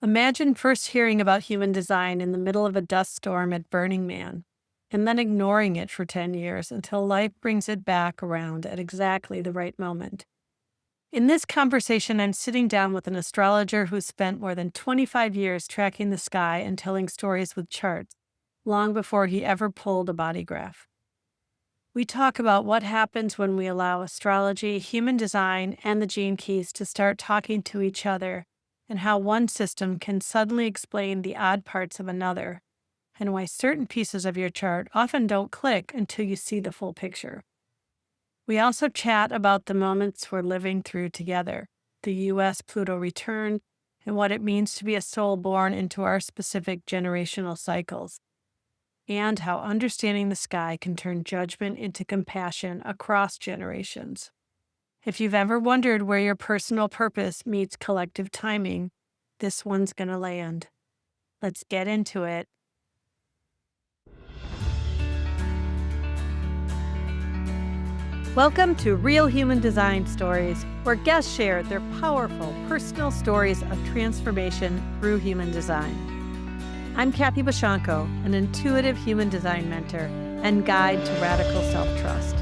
Imagine first hearing about human design in the middle of a dust storm at Burning Man, and then ignoring it for 10 years until life brings it back around at exactly the right moment. In this conversation, I'm sitting down with an astrologer who spent more than 25 years tracking the sky and telling stories with charts, long before he ever pulled a body graph. We talk about what happens when we allow astrology, human design, and the gene keys to start talking to each other, and how one system can suddenly explain the odd parts of another, and why certain pieces of your chart often don't click until you see the full picture. We also chat about the moments we're living through together, the U.S. Pluto return, and what it means to be a soul born into our specific generational cycles, and how understanding the sky can turn judgment into compassion across generations. If you've ever wondered where your personal purpose meets collective timing, this one's gonna land. Let's get into it. Welcome to Real Human Design Stories, where guests share their powerful personal stories of transformation through human design. I'm Kathy Bashanko, an intuitive human design mentor and guide to radical self-trust.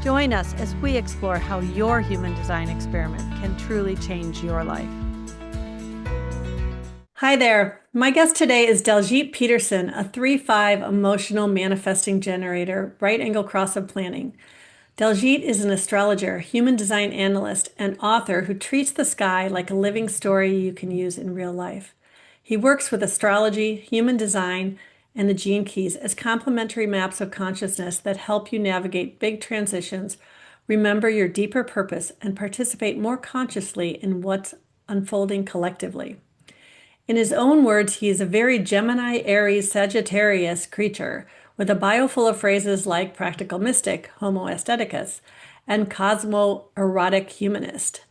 Join us as we explore how your human design experiment can truly change your life. Hi there. My guest today is Daljeet Peterson, a 3-5 emotional manifesting generator, right angle cross of planning. Daljeet is an astrologer, human design analyst, and author who treats the sky like a living story you can use in real life. He works with astrology, human design, and the gene keys as complementary maps of consciousness that help you navigate big transitions, remember your deeper purpose, and participate more consciously in what's unfolding collectively. In his own words, he is a very Gemini, Aries, Sagittarius creature with a bio full of phrases like practical mystic, homo aestheticus, and cosmo-erotic humanist.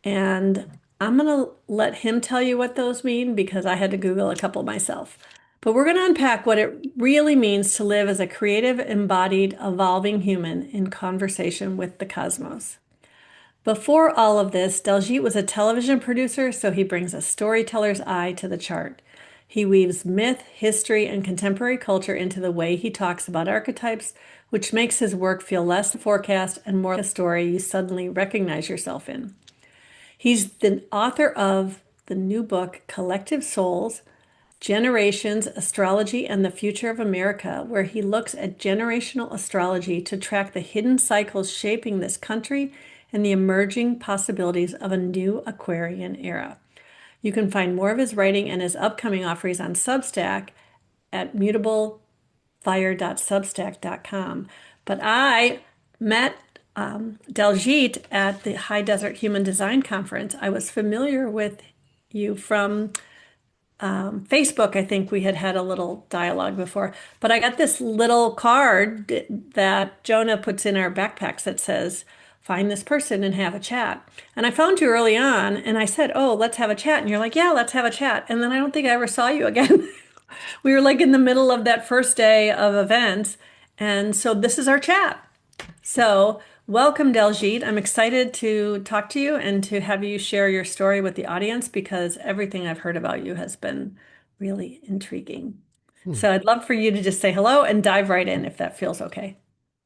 And I'm going to let him tell you what those mean because I had to Google a couple myself. But we're going to unpack what it really means to live as a creative, embodied, evolving human in conversation with the cosmos. Before all of this, Daljeet was a television producer, so he brings a storyteller's eye to the chart. He weaves myth, history, and contemporary culture into the way he talks about archetypes, which makes his work feel less forecast and more a story you suddenly recognize yourself in. He's the author of the new book, Collective Souls, Generations, Astrology, and the Future of America, where he looks at generational astrology to track the hidden cycles shaping this country and the emerging possibilities of a new Aquarian era. You can find more of his writing and his upcoming offerings on Substack at mutablefire.substack.com. But I met Daljeet at the High Desert Human Design Conference. I was familiar with you from Facebook. I think we had a little dialogue before, but I got this little card that Jonah puts in our backpacks that says, find this person and have a chat. And I found you early on and I said, oh, let's have a chat. And you're like, yeah, let's have a chat. And then I don't think I ever saw you again. We were like in the middle of that first day of events. And so this is our chat. So welcome, Daljeet. I'm excited to talk to you and to have you share your story with the audience because everything I've heard about you has been really intriguing. So I'd love for you to just say hello and dive right in if that feels okay.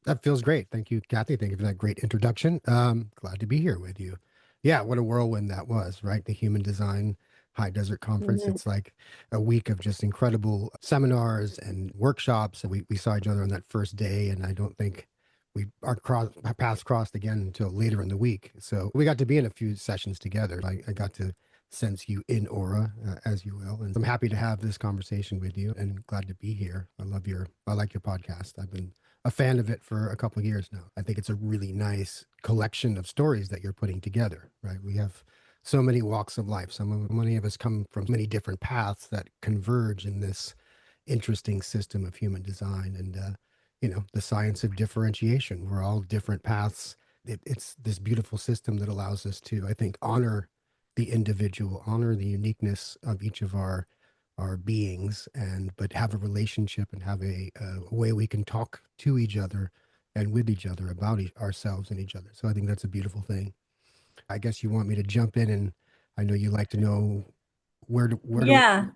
That feels great. Thank you, Kathy. Thank you for that great introduction. Glad to be here with you. Yeah, what a whirlwind that was, right? The Human Design High Desert Conference. Mhm. It's like a week of just incredible seminars and workshops. And we saw each other on that first day, and I don't think our paths crossed again until later in the week. So we got to be in a few sessions together. I got to sense you in aura, as you will. And I'm happy to have this conversation with you and glad to be here. I like your podcast. I've been a fan of it for a couple of years now. I think it's a really nice collection of stories that you're putting together, right? We have so many walks of life. Many of us come from many different paths that converge in this interesting system of human design and, the science of differentiation. We're all different paths. It's this beautiful system that allows us to, I think, honor the individual, honor the uniqueness of each of our beings, and but have a relationship and have a way we can talk to each other and with each other about ourselves and each other. So I think that's a beautiful thing. I guess you want me to jump in, and I know you like to know where do Yeah,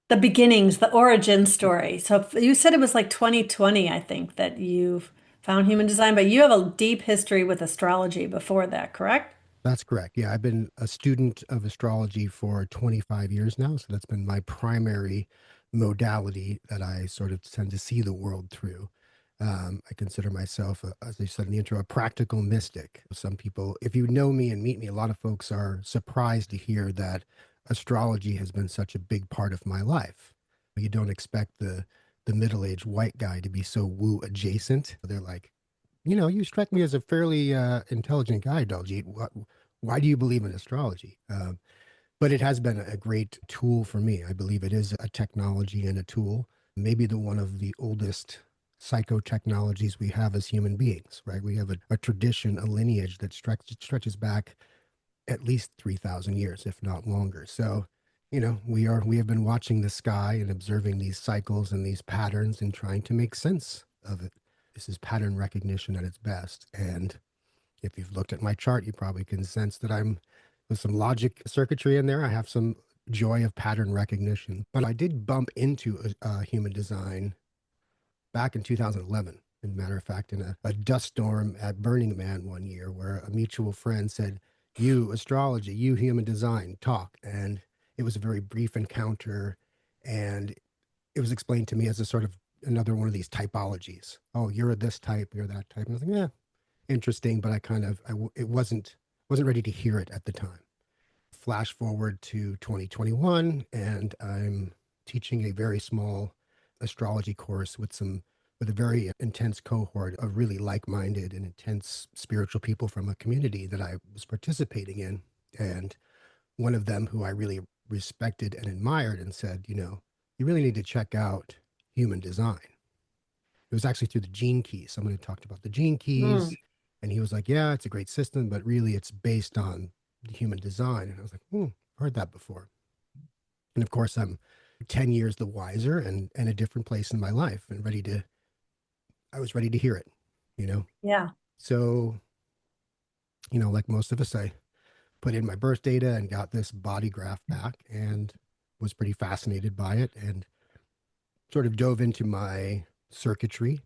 the beginnings, the origin story. So you said it was like 2020, I think, that you found human design, but you have a deep history with astrology before that, correct? That's correct. Yeah, I've been a student of astrology for 25 years now. So that's been my primary modality that I sort of tend to see the world through. I consider myself, as I said in the intro, a practical mystic. Some people, if you know me and meet me, a lot of folks are surprised to hear that astrology has been such a big part of my life. You don't expect the middle-aged white guy to be so woo adjacent. They're like, you strike me as a fairly intelligent guy, Daljeet. Why do you believe in astrology? But it has been a great tool for me. I believe it is a technology and a tool, maybe the one of the oldest psychotechnologies we have as human beings, right? We have a tradition, a lineage that stretches back at least 3,000 years, if not longer. So, we have been watching the sky and observing these cycles and these patterns and trying to make sense of it. This is pattern recognition at its best. And if you've looked at my chart, you probably can sense that I'm with some logic circuitry in there. I have some joy of pattern recognition. But I did bump into human design back in 2011. As a matter of fact, in a dust storm at Burning Man one year, where a mutual friend said, "You astrology, you human design, talk." And it was a very brief encounter. And it was explained to me as a sort of another one of these typologies. Oh, you're this type, you're that type. And I was like, yeah, interesting, but it wasn't ready to hear it at the time. Flash forward to 2021, and I'm teaching a very small astrology course with a very intense cohort of really like-minded and intense spiritual people from a community that I was participating in. And one of them who I really respected and admired and said, you really need to check out human design. It was actually through the gene keys. Someone had talked about the gene Mm, keys, and he was like, "Yeah, it's a great system, but really, it's based on human design." And I was like, I've heard that before." And of course, I'm 10 years the wiser and a different place in my life, and I was ready to hear it, you know. yeah. So, like most of us, I put in my birth data and got this body graph back, and was pretty fascinated by it, and sort of dove into my circuitry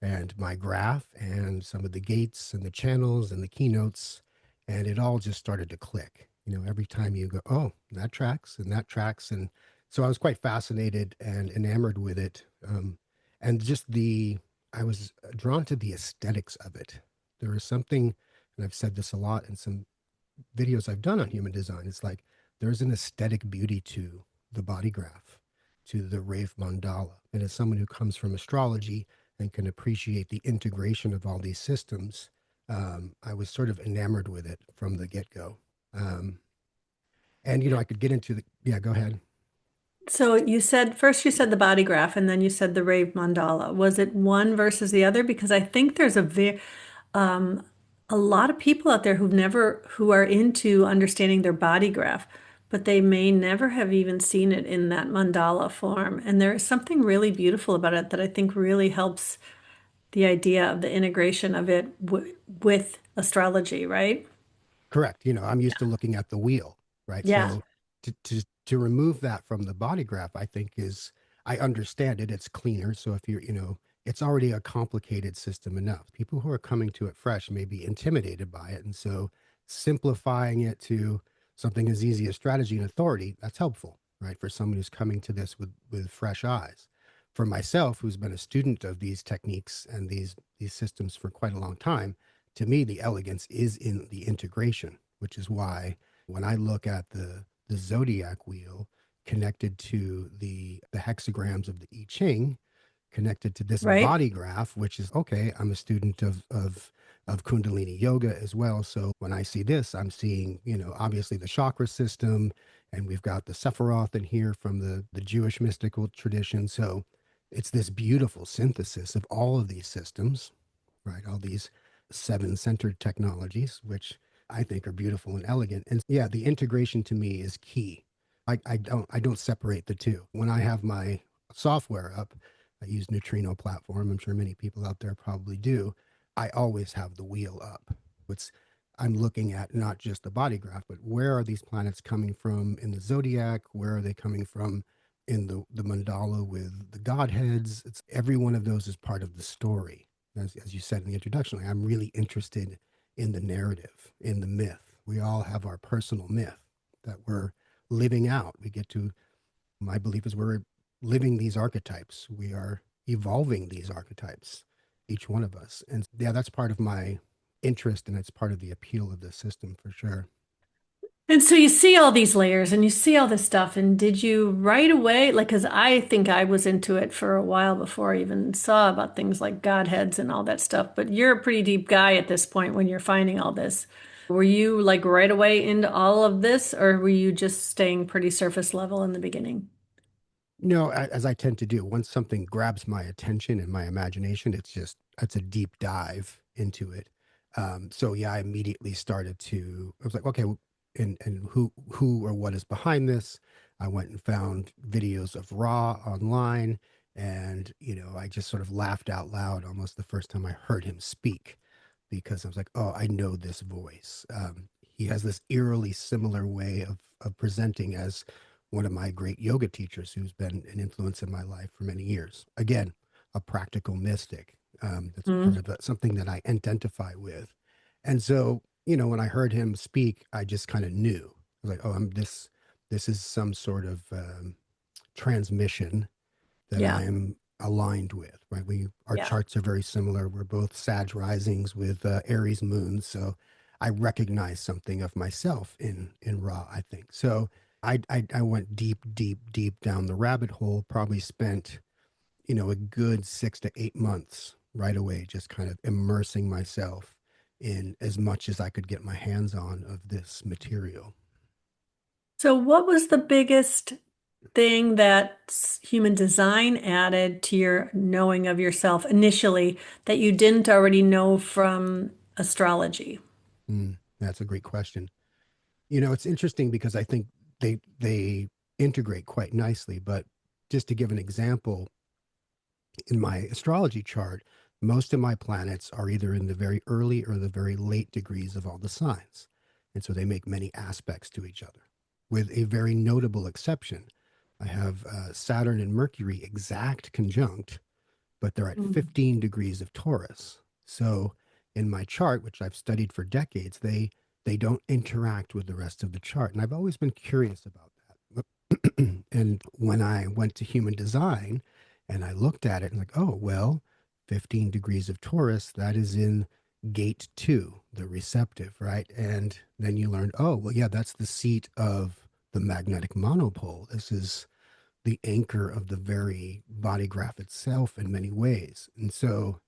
and my graph and some of the gates and the channels and the keynotes. And it all just started to click. Every time you go, oh, that tracks and that tracks. And so I was quite fascinated and enamored with it. And I was drawn to the aesthetics of it. There is something, and I've said this a lot in some videos I've done on human design. It's like there's an aesthetic beauty to the body graph, to the Rave mandala. And as someone who comes from astrology and can appreciate the integration of all these systems, I was sort of enamored with it from the get go. Um, and, I could get into yeah, go ahead. So you said first you said the body graph and then you said the rave mandala. Was it one versus the other? Because I think there's um, a lot of people out there who are into understanding their body graph, but they may never have even seen it in that mandala form. And there is something really beautiful about it that I think really helps the idea of the integration of it w with astrology, right? Correct. I'm used to looking at the wheel, right? Yeah, So to remove that from the body graph, I think I understand it. It's cleaner. So if it's already a complicated system enough. People who are coming to it fresh may be intimidated by it. And so simplifying it to something as easy as strategy and authority, that's helpful, right? For someone who's coming to this with fresh eyes. For myself, who's been a student of these techniques and these systems for quite a long time, to me, the elegance is in the integration, which is why when I look at the zodiac wheel connected to the hexagrams of the I Ching, connected to this right. body graph, which is okay. I'm a student of Kundalini yoga as well. So when I see this, I'm seeing, obviously the chakra system, and we've got the Sephiroth in here from the Jewish mystical tradition. So it's this beautiful synthesis of all of these systems, right? All these seven centered technologies, which I think are beautiful and elegant. And yeah, the integration to me is key. I don't separate the two. When I have my software up, I use Neutrino platform. I'm sure many people out there probably do. I always have the wheel up. It's I'm looking at not just the body graph, but where are these planets coming from in the zodiac? Where are they coming from in the mandala with the Godheads? It's every one of those is part of the story. As you said in the introduction, like, I'm really interested in the narrative, in the myth. We all have our personal myth that we're living out. We get to, my belief is we're living these archetypes. We are evolving these archetypes, each one of us. And yeah, that's part of my interest and it's part of the appeal of the system for sure. And so you see all these layers and you see all this stuff. And did you right away, like, because I think I was into it for a while before I even saw about things like Godheads and all that stuff. But you're a pretty deep guy at this point when you're finding all this. Were you like right away into all of this, or were you just staying pretty surface level in the beginning? No, as I tend to do, once something grabs my attention and my imagination, it's a deep dive into it. So yeah, I immediately started to, I was like, okay, and who or what is behind this? I went and found videos of Ra online, and I just sort of laughed out loud almost the first time I heard him speak, because I was like, oh, I know this voice. He has this eerily similar way of presenting as one of my great yoga teachers who's been an influence in my life for many years. Again, a practical mystic. That's part Mm, of something that I identify with. And so, when I heard him speak, I just kind of knew. I was like, oh, I'm this. This is some sort of transmission that yeah, I'm aligned with. Right? Our yeah. charts are very similar. We're both Sag risings with Aries moons, so I recognize something of myself in Ra. I think so. I went deep, deep, deep down the rabbit hole. Probably spent a good 6 to 8 months right away, just kind of immersing myself in as much as I could get my hands on of this material. So, what was the biggest thing that human design added to your knowing of yourself initially that you didn't already know from astrology? That's a great question. It's interesting because I think they integrate quite nicely. But just to give an example, in my astrology chart, most of my planets are either in the very early or the very late degrees of all the signs. And so they make many aspects to each other, with a very notable exception. I have Saturn and Mercury exact conjunct, but they're at Mm. 15 degrees of Taurus. So in my chart, which I've studied for decades, they don't interact with the rest of the chart. And I've always been curious about that. And when I went to human design and I looked at it and like, oh, well, 15 degrees of Taurus, that is in gate two, the receptive, right? And then you learned, oh, well, yeah, that's the seat of the magnetic monopole. This is the anchor of the very body graph itself in many ways. And so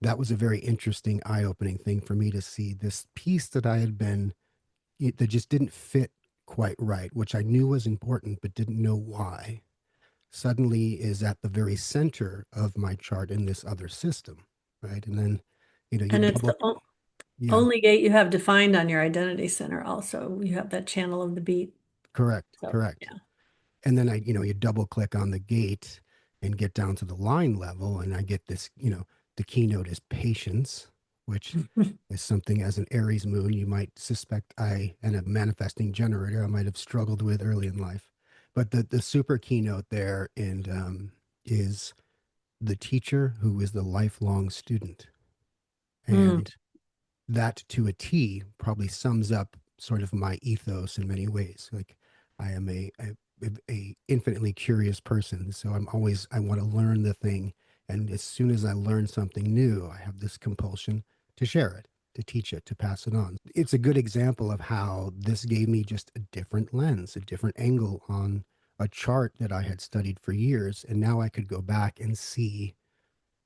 that was a very interesting, eye opening thing for me to see this piece that I had been, that just didn't fit quite right, which I knew was important, but didn't know why, suddenly is at the very center of my chart in this other system. Right. And then, you And it's the double, yeah, only gate you have defined on your identity center also. You have that channel of the beat. correct, So, correct. yeah. And then you double click on the gate and get down to the line level, and I get this, the keynote is patience, which is something as an Aries moon you might suspect and a manifesting generator I might have struggled with early in life. But the super keynote there and is the teacher who is the lifelong student, Mm. and that to a T probably sums up sort of my ethos in many ways. Like I am a infinitely curious person, so I want to learn the thing, and as soon as I learn something new, I have this compulsion to share it, to teach it, to pass it on. It's a good example of how this gave me just a different lens, a different angle on a chart that I had studied for years, and now I could go back and see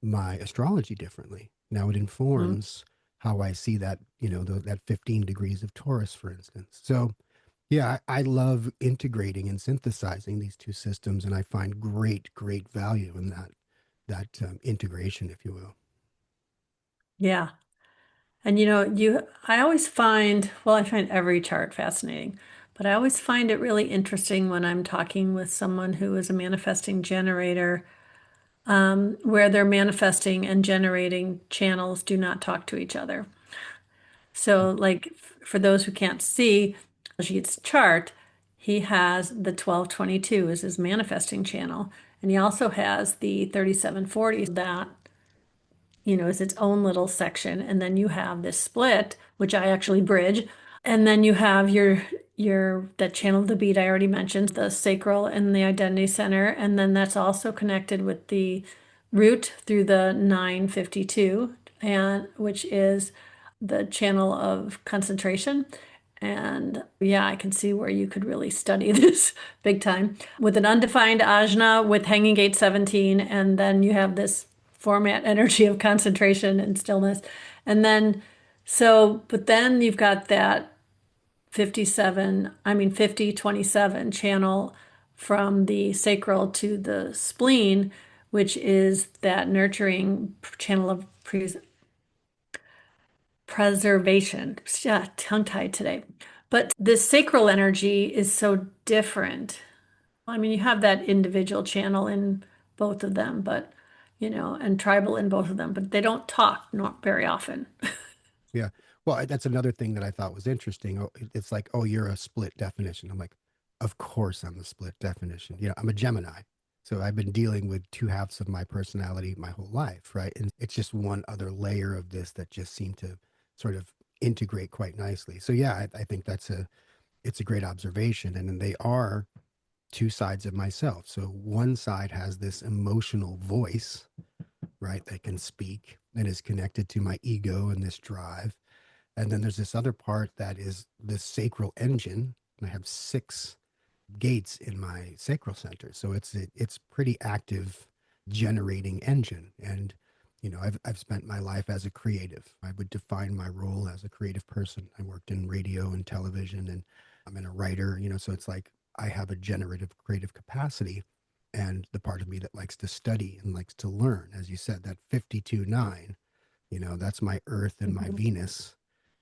my astrology differently. Now it Mm. informs how I see that, that 15 degrees of Taurus, for instance. So, yeah, I love integrating and synthesizing these two systems, and I find great, great value in that integration, if you will. Yeah. And I always find, well, I find every chart fascinating, but I always find it really interesting when I'm talking with someone who is a manifesting generator, where their manifesting and generating channels do not talk to each other. So, like for those who can't see Ajit's chart, he has the 1222 as his manifesting channel, and he also has the 3740 that is its own little section. And then you have this split, which I actually bridge. And then you have your that channel of the beat I already mentioned, the sacral and the identity center. And then that's also connected with the root through the 952, and which is the channel of concentration. And yeah, I can see where you could really study this big time with an undefined ajna with hanging gate 17. And then you have this format energy of concentration and stillness. And then, but then you've got that 5027 channel from the sacral to the spleen, which is that nurturing channel of preservation. Yeah, tongue-tied today. But this sacral energy is so different. I mean, you have that individual channel in both of them, but and tribal in both of them, but they don't talk not very often. Yeah. Well, that's another thing that I thought was interesting. Oh, it's like, oh, you're a split definition. I'm like, of course I'm a split definition. I'm a Gemini. So I've been dealing with two halves of my personality my whole life, right? And it's just one other layer of this that just seemed to sort of integrate quite nicely. So yeah, I think it's a great observation. And then they are two sides of myself. So one side has this emotional voice, right, that can speak and is connected to my ego and this drive. And then there's this other part that is this sacral engine. And I have six gates in my sacral center. So it's pretty active generating engine. And I've spent my life as a creative. I would define my role as a creative person. I worked in radio and television, and I'm a writer, so it's like I have a generative creative capacity. And the part of me that likes to study and likes to learn, as you said, that 52-9, that's my Earth and my Mhm. Venus.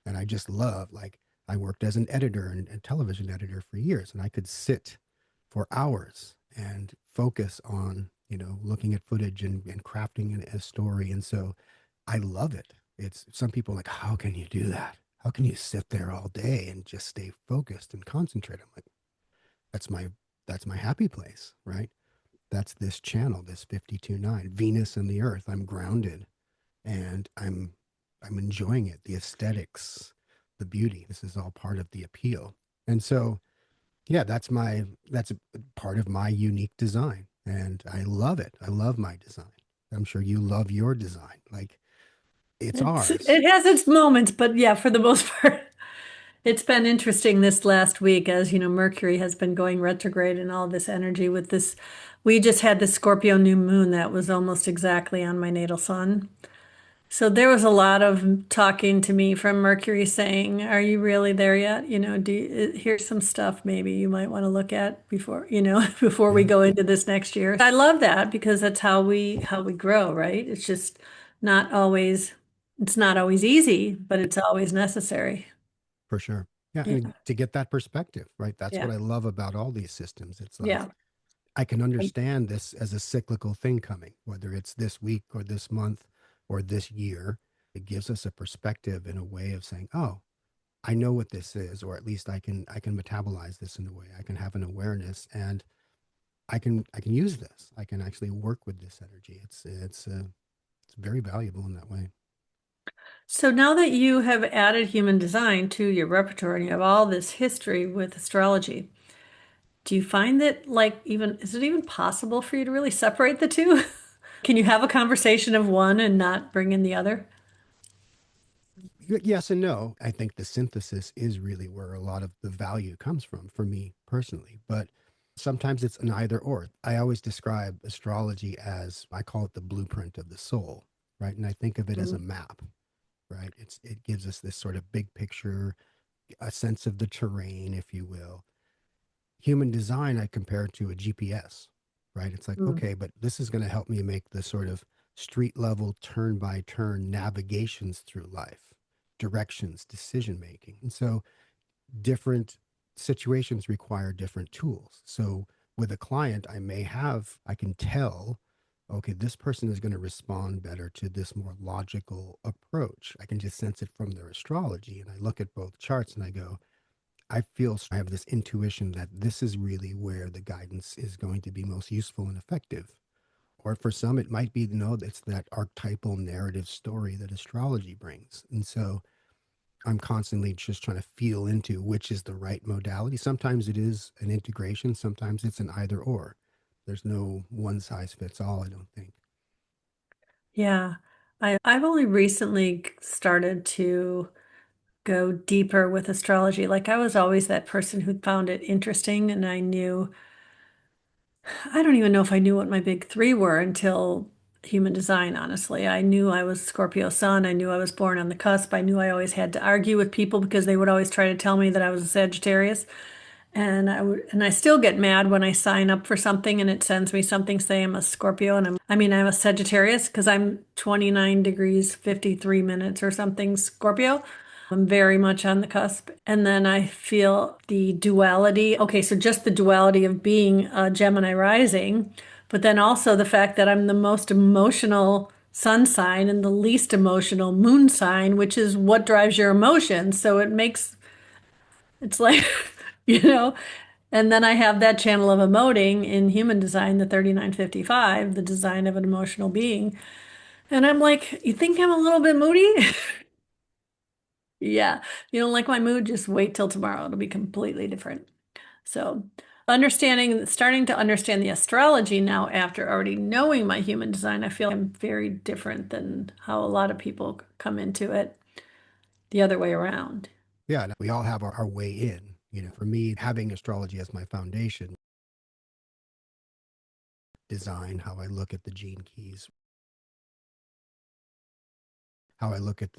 And I just love, like, I worked as an editor and television editor for years, and I could sit for hours and focus on, looking at footage and crafting a story. And so I love it. It's some people are like, how can you do that? How can you sit there all day and just stay focused and concentrate? I'm like, that's my that's my happy place, right? That's this channel, this 52-9, Venus and the Earth. I'm grounded and I'm enjoying it, the aesthetics, the beauty. This is all part of the appeal. And so, yeah, that's a part of my unique design, and I love it. I love my design. I'm sure you love your design. Like, it's ours. It has its moments, but yeah, for the most part, it's been interesting this last week as Mercury has been going retrograde and all this energy with this. We just had the Scorpio new moon that was almost exactly on my natal sun. So there was a lot of talking to me from Mercury saying, "Are you really there yet? Here's some stuff maybe you might want to look at before, before we Yeah, go into this next year." I love that because that's how we grow, right? It's just not always it's not always easy, but it's always necessary. for sure. Yeah, and Yeah. to get that perspective, right? That's Yeah. what I love about all these systems. It's like Yeah. I can understand this as a cyclical thing coming, whether it's this week or this month or this year. It gives us a perspective in a way of saying, "Oh, I know what this is," or at least I can metabolize this in a way. I can have an awareness, and I can use this. I can actually work with this energy. It's very valuable in that way. So now that you have added human design to your repertoire and you have all this history with astrology, do you find that is it even possible for you to really separate the two? Can you have a conversation of one and not bring in the other? Yes and no. I think the synthesis is really where a lot of the value comes from for me personally, but sometimes it's an either or. I always describe astrology as, I call it the blueprint of the soul, right? And I think of it as a Mm, map, right? It gives us this sort of big picture, a sense of the terrain, if you will. Human design, I compare it to a GPS, right? It's like, mm. okay, but this is going to help me make the sort of street level, turn by turn navigations through life, directions, decision making. And so different situations require different tools. So with a client, I can tell okay, this person is going to respond better to this more logical approach. I can just sense it from their astrology. And I look at both charts and I go, I feel I have this intuition that this is really where the guidance is going to be most useful and effective. Or for some, it might be, no, it's that archetypal narrative story that astrology brings. And so I'm constantly just trying to feel into which is the right modality. Sometimes it is an integration, sometimes it's an either or. There's no one size fits all, I don't think. Yeah. I've only recently started to go deeper with astrology. Like I was always that person who found it interesting, and I don't even know if I knew what my big three were until human design, honestly. I knew I was Scorpio sun. I knew I was born on the cusp. I knew I always had to argue with people because they would always try to tell me that I was a Sagittarius. And I still get mad when I sign up for something and it sends me something saying I'm a Scorpio and I'm a Sagittarius because I'm 29 degrees 53 minutes or something Scorpio. I'm very much on the cusp. And then I feel the duality. Okay, so just the duality of being a Gemini rising, but then also the fact that I'm the most emotional sun sign and the least emotional moon sign, which is what drives your emotions. So it's like, you know, and then I have that channel of emoting in human design, the 3955, the design of an emotional being. And I'm like, you think I'm a little bit moody? Yeah. You don't like my mood? Just wait till tomorrow. It'll be completely different. So, starting to understand the astrology now after already knowing my human design, I feel I'm very different than how a lot of people come into it the other way around. Yeah, we all have our way in. For me, having astrology as my foundation, design, how I look at the gene keys, how I look at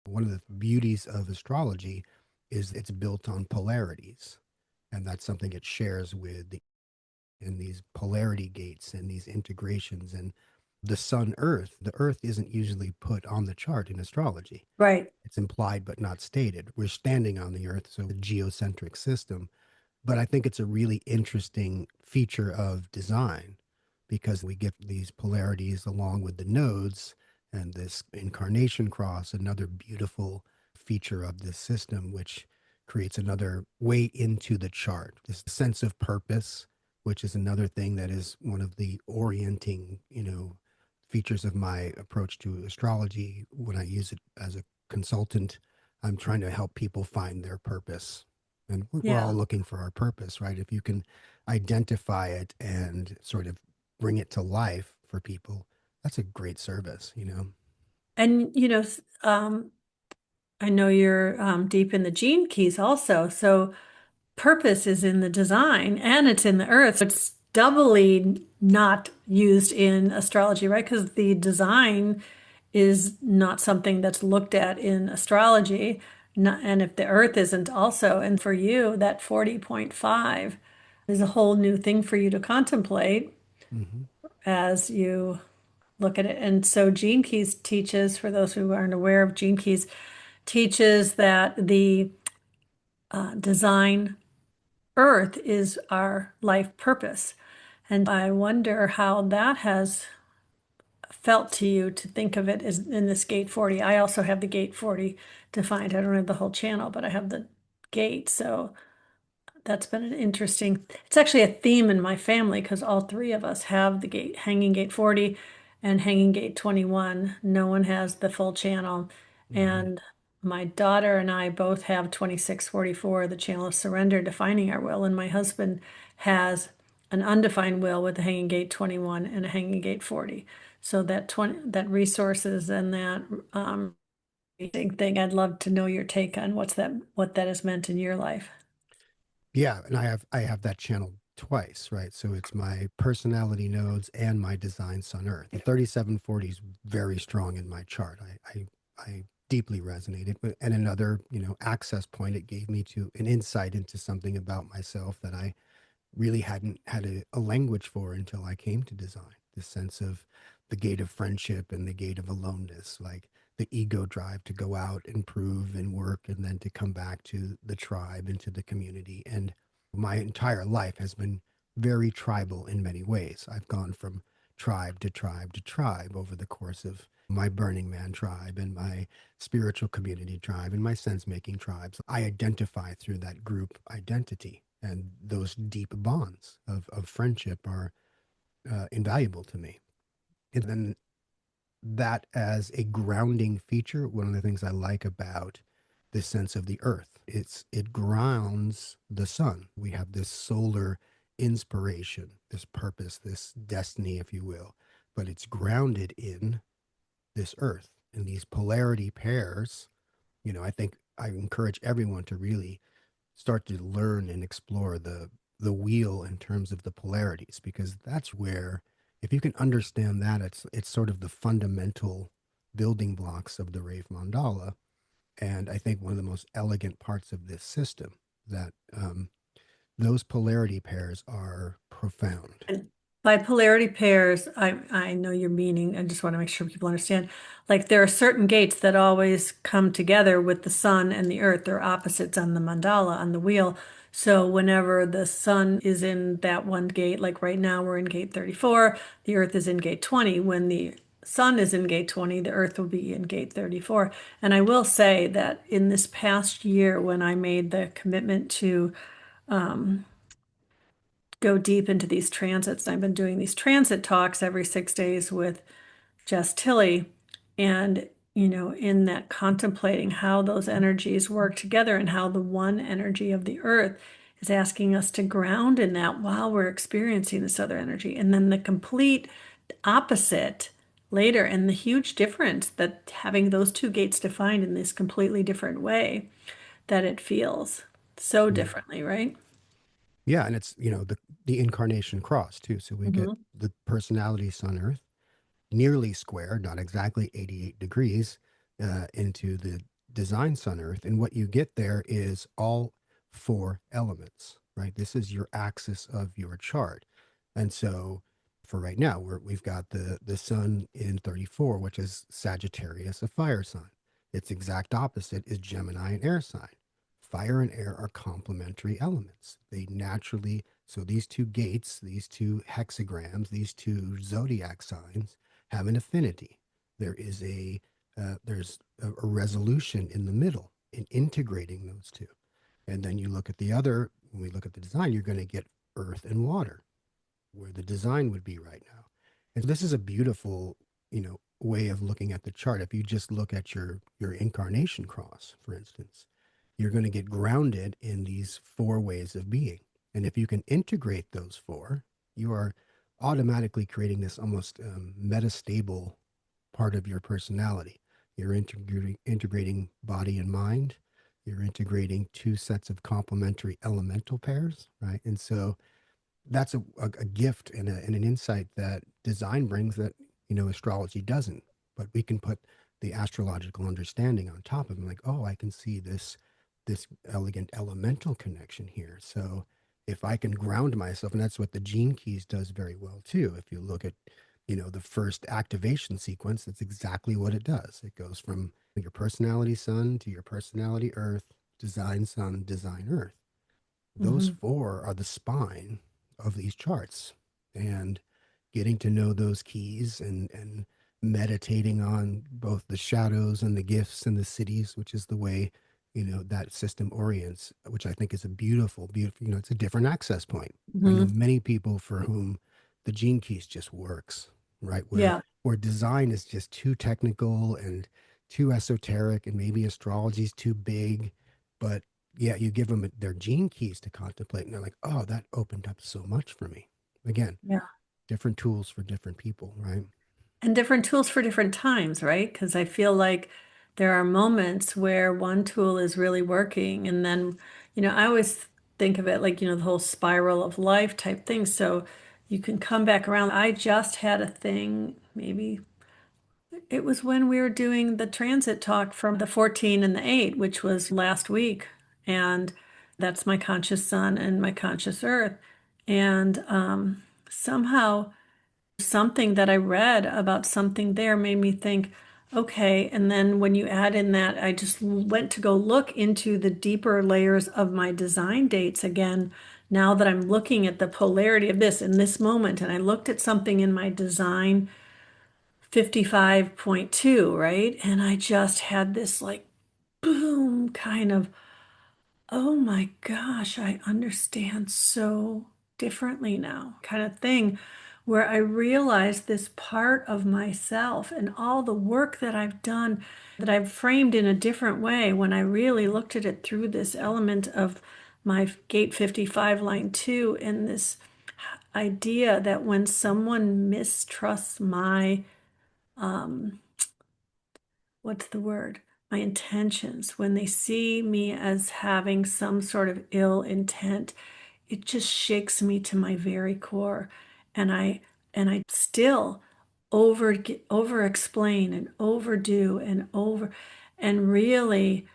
one of the beauties of astrology is it's built on polarities. And that's something it shares with in these polarity gates and these integrations and the sun earth. The earth isn't usually put on the chart in astrology. Right. It's implied but not stated. We're standing on the earth, so the geocentric system. But I think it's a really interesting feature of design because we get these polarities along with the nodes and this incarnation cross, another beautiful feature of this system, which creates another way into the chart. This sense of purpose, which is another thing that is one of the orienting, features of my approach to astrology when I use it as a consultant. I'm trying to help people find their purpose, and we're all Yeah. looking for our purpose, right? If you can identify it and sort of bring it to life for people, that's a great service. And, I know you're deep in the gene keys also. So purpose is in the design and it's in the earth. So it's doubly not used in astrology, right? Because the design is not something that's looked at in astrology. And if the earth isn't also, and for you, that 40.5 is a whole new thing for you to contemplate Mm-hmm. as you look at it. And so Gene Keys teaches, for those who aren't aware of Gene Keys, teaches that the design Earth is our life purpose. And I wonder how that has felt to you to think of it as in this gate 40. I also have the gate 40 defined. I don't have the whole channel, but I have the gate. So that's been an interesting, it's actually a theme in my family because all three of us have the gate, hanging gate 40 and hanging gate 21. No one has the full channel. Mm-hmm. And my daughter and I both have 2644, the channel of surrender, defining our will. And my husband has an undefined will with a hanging gate 21 and a hanging gate 40. So that resources and that thing, I'd love to know your take on what that has meant in your life. Yeah, and I have that channel twice, right? So it's my personality nodes and my design sun earth. The 3740 is very strong in my chart. I deeply resonated with, and another, access point it gave me to an insight into something about myself that I really hadn't had a language for until I came to design. This sense of the gate of friendship and the gate of aloneness, like the ego drive to go out and prove and work and then to come back to the tribe and to the community. And my entire life has been very tribal in many ways. I've gone from tribe to tribe to tribe over the course of my Burning Man tribe and my spiritual community tribe and my sense making tribes. I identify through that group identity. And those deep bonds of friendship are invaluable to me. And then that as a grounding feature, one of the things I like about this sense of the earth, it grounds the sun. We have this solar inspiration, this purpose, this destiny, if you will, but it's grounded in this earth and these polarity pairs. I think I encourage everyone to really start to learn and explore the wheel in terms of the polarities, because that's where, if you can understand that, it's sort of the fundamental building blocks of the rave mandala. And I think one of the most elegant parts of this system, that those polarity pairs are profound. And by polarity pairs, I know your meaning. I just want to make sure people understand. Like there are certain gates that always come together with the sun and the earth. They're opposites on the mandala, on the wheel. So whenever the sun is in that one gate, like right now we're in gate 34, the earth is in gate 20. When the sun is in gate 20, the earth will be in gate 34. And I will say that in this past year, when I made the commitment to go deep into these transits. I've been doing these transit talks every 6 days with Jess Tilley. And, in that contemplating how those energies work together and how the one energy of the earth is asking us to ground in that while we're experiencing this other energy. And then the complete opposite later, and the huge difference that having those two gates defined in this completely different way that it feels so Yeah. differently, right? Yeah, and it's, the incarnation cross too. So we get Hmm. the personality sun earth nearly square, not exactly 88 degrees, into the design sun earth. And what you get there is all four elements, right? This is your axis of your chart. And so for right now, we've got the sun in 34, which is Sagittarius, a fire sign. Its exact opposite is Gemini, an air sign. Fire and air are complementary elements. They naturally, so these two gates, these two hexagrams, these two zodiac signs have an affinity. There is there's a resolution in the middle in integrating those two. And then you look at the other, when we look at the design, you're going to get earth and water, where the design would be right now. And this is a beautiful, way of looking at the chart. If you just look at your incarnation cross, for instance, you're going to get grounded in these four ways of being. And if you can integrate those four, you are automatically creating this almost metastable part of your personality. You're integrating body and mind. You're integrating two sets of complementary elemental pairs, right? And so that's a gift and an insight that design brings that, astrology doesn't. But we can put the astrological understanding on top of it, like, oh, I can see this elegant elemental connection here. So if I can ground myself, and that's what the gene keys does very well too. If you look at, the first activation sequence, that's exactly what it does. It goes from your personality sun to your personality earth, design sun, design earth. Those Hmm. four are the spine of these charts. And getting to know those keys and meditating on both the shadows and the gifts and the cities, which is the way, that system orients, which I think is a beautiful, beautiful, it's a different access point. I know Hmm. many people for whom the gene keys just works, right? Where Yeah. design is just too technical and too esoteric, and maybe astrology is too big. But yeah, you give them their gene keys to contemplate, and they're like, oh, that opened up so much for me. Again, Yeah. different tools for different people, right? And different tools for different times, right? Because I feel like there are moments where one tool is really working. And then, I always think of it like, the whole spiral of life type thing. So you can come back around. I just had a thing, maybe it was when we were doing the transit talk from the 14 and the 8, which was last week. And that's my conscious sun and my conscious earth. And somehow, something that I read about something there made me think, okay. And then when you add in that, I just went to go look into the deeper layers of my design dates again, now that I'm looking at the polarity of this in this moment, and I looked at something in my design 55.2, right? And I just had this like boom kind of, oh my gosh, I understand so differently now kind of thing, where I realized this part of myself and all the work that I've done that I've framed in a different way when I really looked at it through this element of my gate 55 line 2 and this idea that when someone mistrusts my what's the word? My intentions, when they see me as having some sort of ill intent, it just shakes me to my very core. And I still over explain and overdo and over and really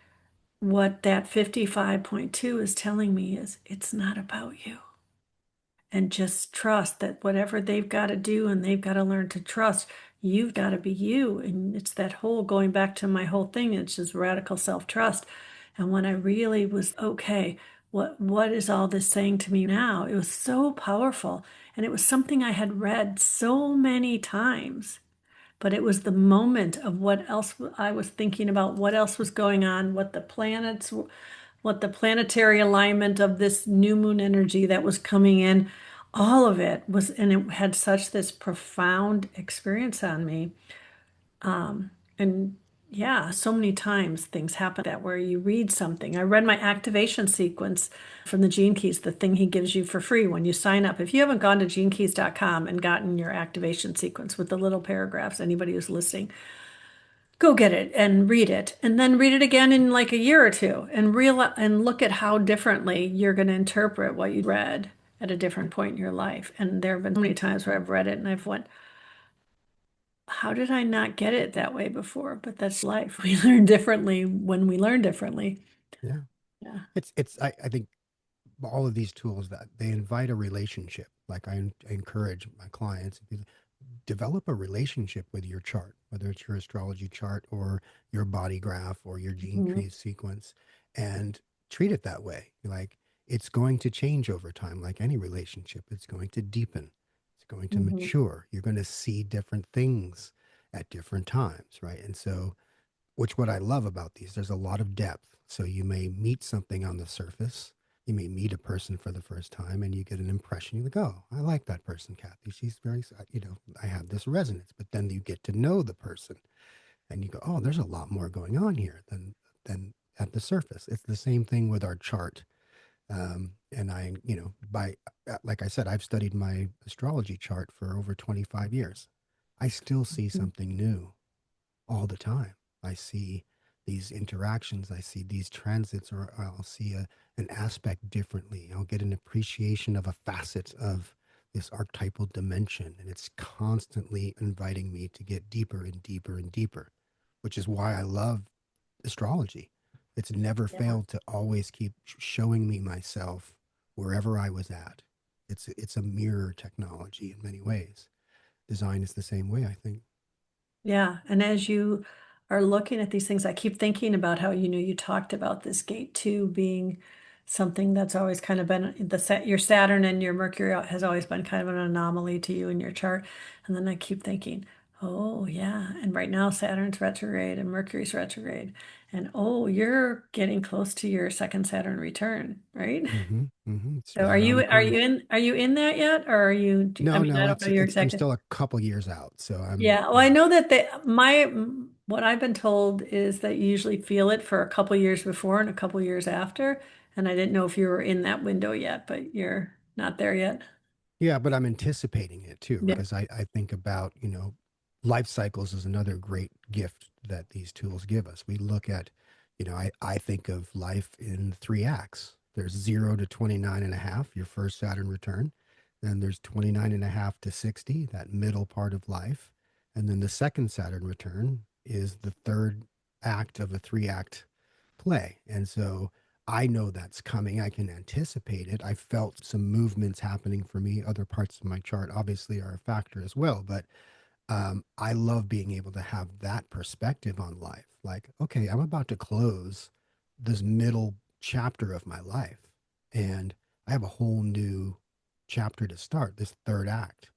what that 55.2 is telling me is it's not about you, and just trust that whatever they've got to do and they've got to learn to trust, you've got to be you. And it's that whole going back to my whole thing, it's just radical self-trust. And when I really was okay, what is all this saying to me now? It was so powerful. And it was something I had read so many times, but it was the moment of what else I was thinking about, what else was going on, what the planetary alignment of this new moon energy that was coming in, all of it was, and it had such this profound experience on me. And yeah, so many times things happen that where you read something. I read my activation sequence from the Gene Keys, the thing he gives you for free when you sign up. If you haven't gone to genekeys.com and gotten your activation sequence with the little paragraphs, anybody who's listening, go get it and read it, and then read it again in like a year or two, and realize and look at how differently you're going to interpret what you read at a different point in your life. And there have been so many times where I've read it and I've went, how did I not get it that way before? But that's life. We learn differently when we learn differently. Yeah. Yeah. I think all of these tools that they invite a relationship. Like I encourage my clients, develop a relationship with your chart, whether it's your astrology chart or your body graph or your gene Mhm. tree sequence, and treat it that way. Like it's going to change over time, like any relationship. It's going to deepen, it's going to Mhm. mature. You're going to see different things at different times, right? And so, which what I love about these, there's a lot of depth. So you may meet something on the surface. You may meet a person for the first time and you get an impression. You like, oh, I like that person, Kathy. She's very, I have this resonance. But then you get to know the person and you go, oh, there's a lot more going on here than at the surface. It's the same thing with our chart. And like I said, I've studied my astrology chart for over 25 years. I still see Mhm. something new all the time. I see these interactions, I see these transits, or I'll see an aspect differently. I'll get an appreciation of a facet of this archetypal dimension. And it's constantly inviting me to get deeper and deeper and deeper, which is why I love astrology. It's never Yeah. failed to always keep showing me myself wherever I was at. It's a mirror technology in many ways. Design is the same way, I think. Yeah, and as you are looking at these things, I keep thinking about how, you talked about this gate two being something that's always kind of been your Saturn and your Mercury has always been kind of an anomaly to you in your chart. And then I keep thinking, oh yeah, and right now Saturn's retrograde and Mercury's retrograde. And oh, you're getting close to your second Saturn return, right? It's So right around the corner. are you in that yet? Or are you, I No, mean, no, I don't know your I'm exact. still a couple years out, so Yeah, well, I know that what I've been told is that you usually feel it for a couple years before and a couple years after. And I didn't know if you were in that window yet, but you're not there yet. yeah, but I'm anticipating it too Yeah. because I think about, life cycles is another great gift that these tools give us. We look at, I think of life in three acts. There's 0 to 29 and a half, your first Saturn return. Then there's 29 and a half to 60, that middle part of life. And then the second Saturn return is the third act of a three-act play. And so I know that's coming. I can anticipate it. I felt some movements happening for me. Other parts of my chart obviously are a factor as well. But I love being able to have that perspective on life. Like, okay, I'm about to close this middle chapter of my life. And I have a whole new chapter to start, this third act.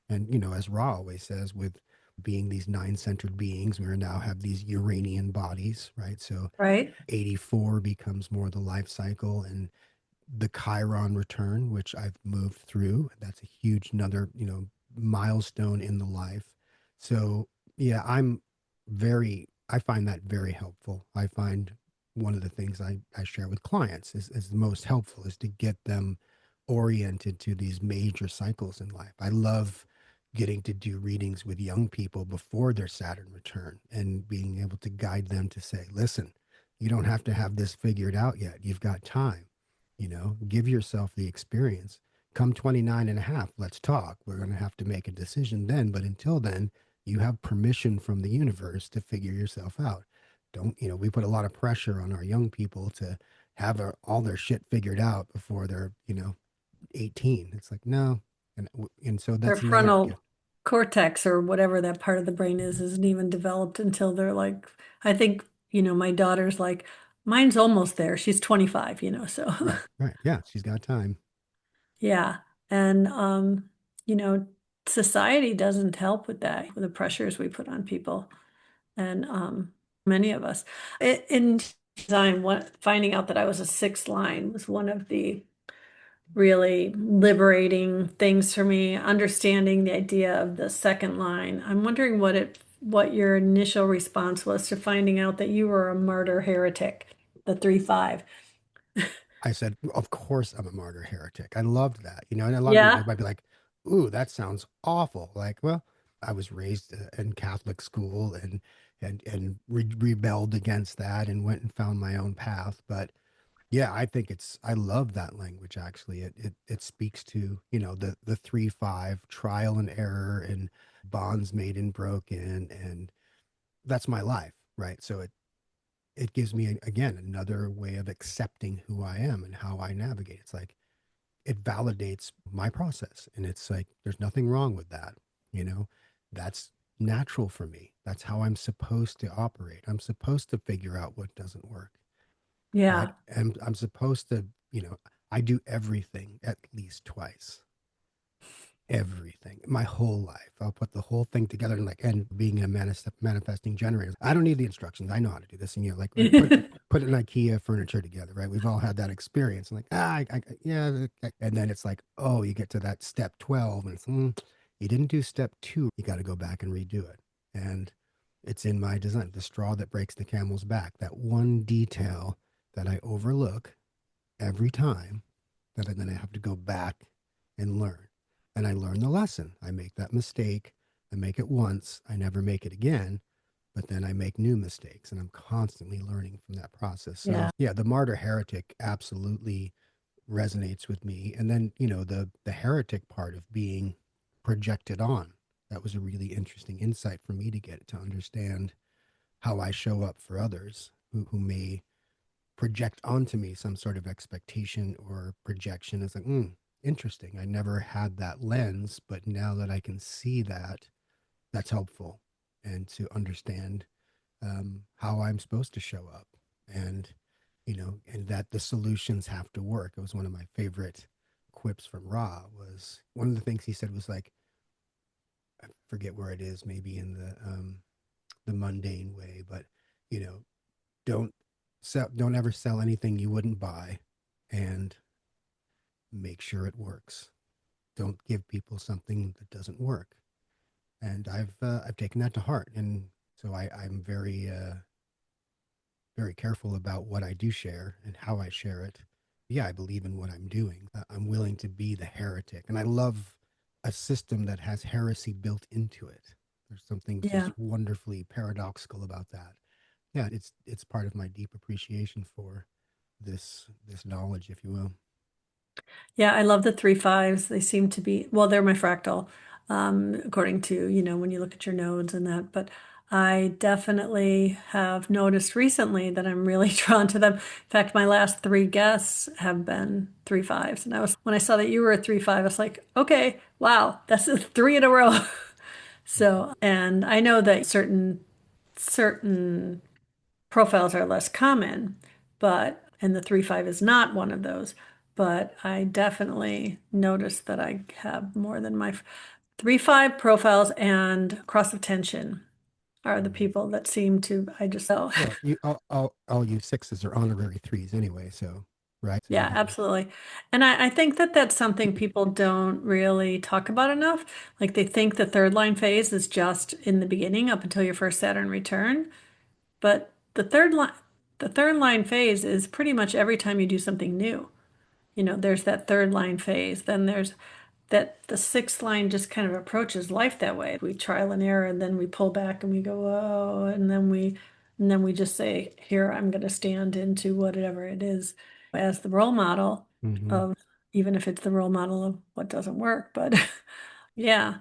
And, as Ra always says, with being these nine centered beings, we now have these Uranian bodies, right? So Right? 84 becomes more the life cycle, and the Chiron return, which I've moved through. That's a huge another, milestone in the life. So yeah, I find that very helpful. I find one of the things I share with clients is the most helpful is to get them oriented to these major cycles in life. I love getting to do readings with young people before their Saturn return and being able to guide them to say, listen, you don't have to have this figured out yet. You've got time. Give yourself the experience. Come 29 and a half, let's talk. We're going to have to make a decision then. But until then, you have permission from the universe to figure yourself out. Don't, we put a lot of pressure on our young people to have all their shit figured out before they're, 18. It's like, no. And so Their that's another frontal gift. cortex or whatever that part of the brain is isn't even developed until they're like, I think, my daughter's like, mine's almost there. She's 25, so Right. Right. Yeah. She's got time. yeah. And you know, society doesn't help with that, with the pressures we put on people. And many of us. In design, finding out that I was a sixth line was one of the really liberating things for me, understanding the idea of the second line. I'm wondering what your initial response was to finding out that you were a martyr heretic, the 3-5. I said, of course I'm a martyr heretic. I loved that, and a lot of people Yeah. might be like, ooh, that sounds awful. Like, well, I was raised in Catholic school and rebelled against that and went and found my own path. But yeah, I love that language actually. It speaks to, the 3-5 trial and error and bonds made and broken. And that's my life, right? So it gives me again another way of accepting who I am and how I navigate. It's like it validates my process, and it's like there's nothing wrong with that. You know, that's natural for me. That's how I'm supposed to operate. I'm supposed to figure out what doesn't work, right? Yeah. And I'm supposed to, I do everything at least twice. Everything, my whole life. I'll put the whole thing together and being a manifesting generator. I don't need the instructions. I know how to do this. And like put an IKEA furniture together, right? We've all had that experience. And like, yeah. And then it's like, oh, you get to that step 12 and it's, you didn't do step 2. You got to go back and redo it. And it's in my design, the straw that breaks the camel's back, that one detail that I overlook every time that I'm going to have to go back and learn. And I learn the lesson. I make that mistake. I make it once. I never make it again. But then I make new mistakes and I'm constantly learning from that process. So, Yeah. yeah, the martyr heretic absolutely resonates with me. And then, the heretic part of being projected on. That was a really interesting insight for me to get to understand how I show up for others who may project onto me some sort of expectation or projection. It's like, interesting. I never had that lens, but now that I can see that, that's helpful and to understand how I'm supposed to show up and, and that the solutions have to work. It was one of my favorite quips from Ra was one of the things he said was like, I forget where it is, maybe in the mundane way, but, you know, don't don't ever sell anything you wouldn't buy and make sure it works. Don't give people something that doesn't work. And I've taken that to heart, and so I'm very careful about what I do share and how I share it. Yeah, I believe in what I'm doing. I'm willing to be the heretic, and I love a system that has heresy built into it. There's something Yeah. just wonderfully paradoxical about that. Yeah, it's part of my deep appreciation for this knowledge, if you will. Yeah, I love the 3-5s. They seem to be, well, they're my fractal, according to, when you look at your nodes and that. But I definitely have noticed recently that I'm really drawn to them. In fact, my last three guests have been 3-5s. And when I saw that you were a 3-5, I was like, okay, wow, that's a three in a row. So, and I know that certain profiles are less common, and the 3-5 is not one of those. but I definitely noticed that I have more than my 3-5 profiles and cross of tension are the Mhm. people that seem to, I just know. Well, you all you sixes are honorary threes anyway, so right. So you Yeah, have absolutely. And I think that that's something people don't really talk about enough. Like they think the third line phase is just in the beginning up until your first Saturn return. But the third line phase is pretty much every time you do something new. There's that third line phase. Then there's that the sixth line just kind of approaches life that way. We trial and error and then we pull back and we go, oh, and then we just say, here, I'm gonna stand into whatever it is as the role model hmm of even if it's the role model of what doesn't work. But yeah,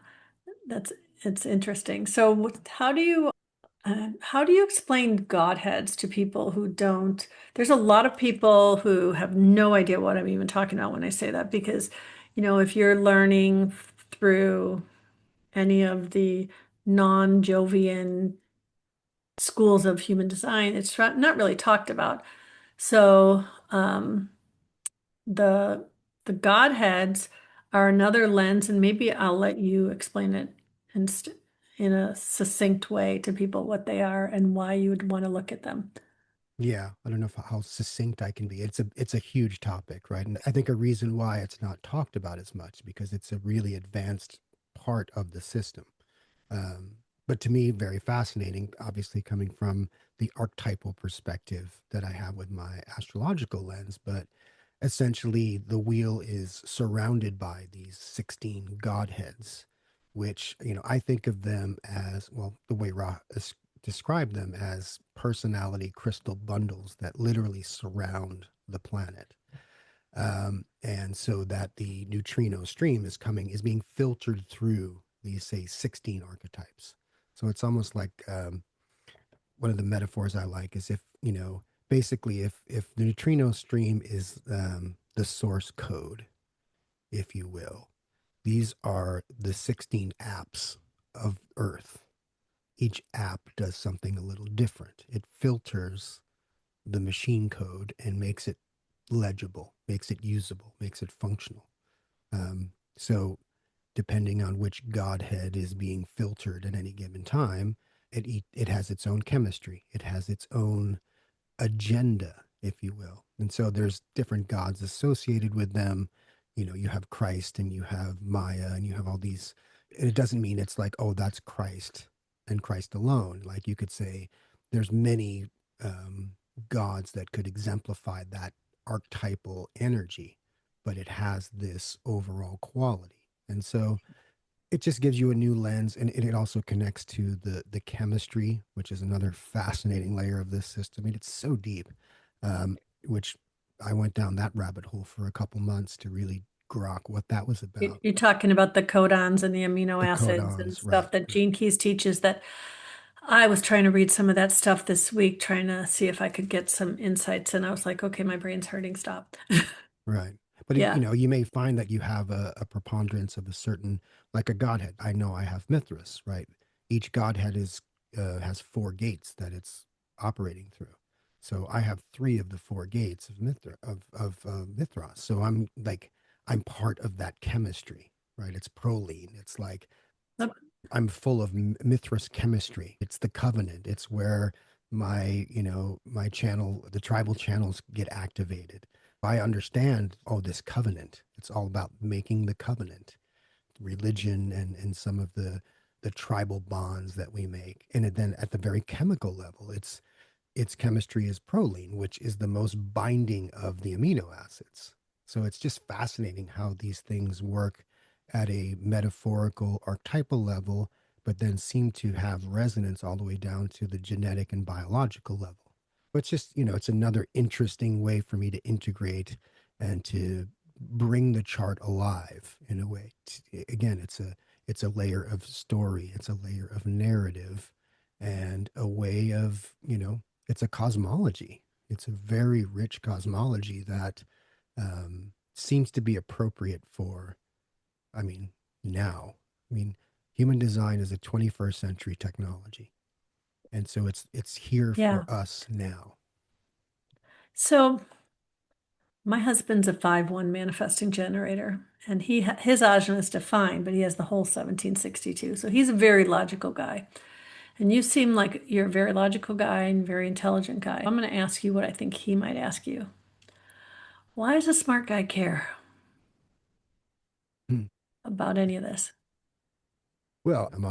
that's it's interesting. So how do you explain Godheads to people who don't? There's a lot of people who have no idea what I'm even talking about when I say that, because, if you're learning through any of the non-Jovian schools of human design, it's not really talked about. So, the the Godheads are another lens, and maybe I'll let you explain it in, in a succinct way to people what they are and why you would want to look at them. Yeah, I don't know how succinct I can be. It's a huge topic, right? And I think a reason why it's not talked about as much because it's a really advanced part of the system. Um, but to me, very fascinating, obviously coming from the archetypal perspective that I have with my astrological lens. But essentially, the wheel is surrounded by these 16 godheads, which, I think of them as, well, the way Ra described them as personality crystal bundles that literally surround the planet. And so that the neutrino stream is being filtered through these, say, 16 archetypes. So it's almost like one of the metaphors I like is if, basically if the neutrino stream is the source code, if you will, these are the 16 apps of Earth. Each app does something a little different. It filters the machine code and makes it legible, makes it usable, makes it functional. So, depending on which godhead is being filtered at any given time, it has its own chemistry. It has its own agenda, if you will. And so there's different gods associated with them. You have Christ and you have Maya and you have all these. And it doesn't mean it's like, oh, that's Christ and Christ alone. Like you could say there's many um, gods that could exemplify that archetypal energy, but it has this overall quality. And so it just gives you a new lens, and it also connects to the chemistry, which is another fascinating layer of this system. I mean, it's so deep, which I went down that rabbit hole for a couple months to really grok what that was about. You're talking about the codons and the amino The acids and codons, right? stuff that Right. Gene Keys teaches that I was trying to read some of that stuff this week, trying to see if I could get some insights. And I was like, okay, my brain's hurting. Stop. Right. But Yeah. you may find that you have a preponderance of a certain, like a godhead. I know I have Mithras, right? Each godhead is has four gates that it's operating through. So I have three of the four gates of Mithras. So I'm part of that chemistry, right? It's proline. It's like I'm full of Mithras chemistry. It's the covenant. It's where my channel, the tribal channels get activated. I understand, oh, this covenant. It's all about making the covenant, religion and some of the tribal bonds that we make. And then at the very chemical level, its chemistry is proline, which is the most binding of the amino acids. So it's just fascinating how these things work at a metaphorical, archetypal level, but then seem to have resonance all the way down to the genetic and biological level. But it's just, it's another interesting way for me to integrate and to bring the chart alive in a way. Again, it's a layer of story, it's a layer of narrative and a way of, it's a cosmology. It's a very rich cosmology that seems to be appropriate for, I mean, now. I mean, human design is a 21st century technology, and so it's here for Yeah. us now. So My husband's a 5-1 manifesting generator, and his ajna is defined, but he has the whole 1762. So he's a very logical guy. And you seem like you're a very logical guy and very intelligent guy. I'm going to ask you what I think he might ask you. Why does a smart guy care Hmm. about any of this? Well, I'm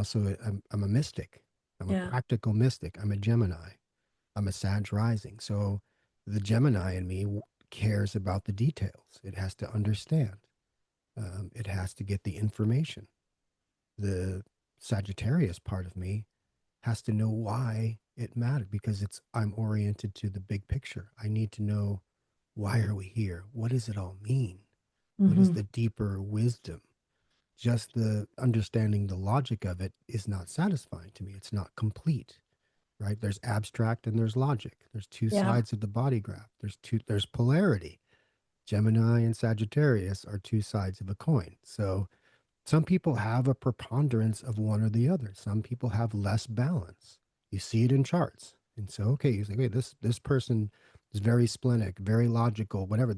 a mystic. I'm a Yeah. practical mystic. I'm a Gemini. I'm a Sag rising. So the Gemini in me cares about the details. It has to understand. It has to get the information. The Sagittarius part of me has to know why it mattered because I'm oriented to the big picture. I need to know, why are we here? What does it all mean? What is Hmm. the deeper wisdom? Just the understanding the logic of it is not satisfying to me. It's not complete, right? There's abstract and there's logic. There's two Yeah. sides of the body graph. There's polarity. Gemini and Sagittarius are two sides of a coin. So some people have a preponderance of one or the other. Some people have less balance. You see it in charts. And so, okay, you say, okay, this person is very splenic, very logical, whatever.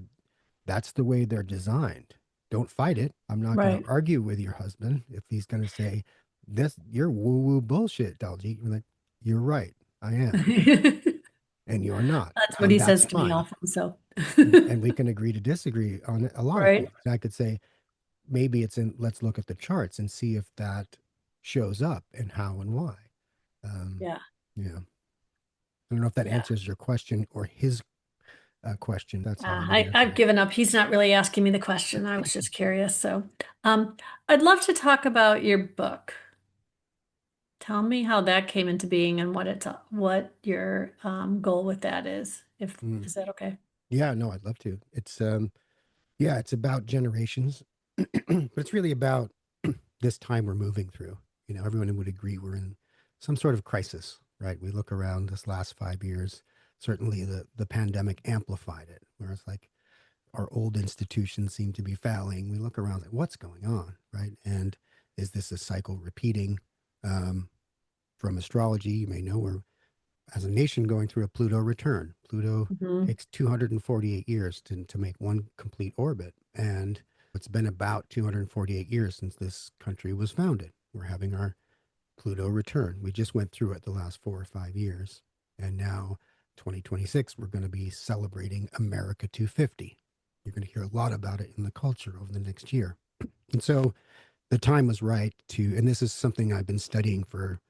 That's the way they're designed. Don't fight it. I'm not going to Right. argue with your husband if he's going to say, this, you're woo woo bullshit, Daljeet. You're like, you're right. I am. That's And you're not. what he That's says to me fine. often. So, And we can agree to disagree on a lot of right. things. I could say, maybe it's in, let's look at the charts and see if that shows up and how and why. Um, Yeah. yeah. I don't know if that Yeah. answers your question or his question. That's how I would I've answer given up. He's not really asking me the question. I was just curious. So, um, I'd love to talk about your book. Tell me how that came into being and what your goal with that is. If it. is that okay? Yeah, no, I'd love to. Yeah, it's about generations, but it's really about this time we're moving through. You know, everyone would agree we're in some sort of crisis, right? We look around this last 5 years, certainly the pandemic amplified it, where it's like our old institutions seem to be failing. We look around like, what's going on, right? And is this a cycle repeating? Um, from astrology, you may know we're as a nation going through a Pluto return. Pluto Hmm. takes 248 years to make one complete orbit. And it's been about 248 years since this country was founded. We're having our Pluto return. We just went through it the last 4 or 5 years. And now, 2026, we're going to be celebrating America 250. You're going to hear a lot about it in the culture over the next year. And so the time was right to, and this is something I've been studying for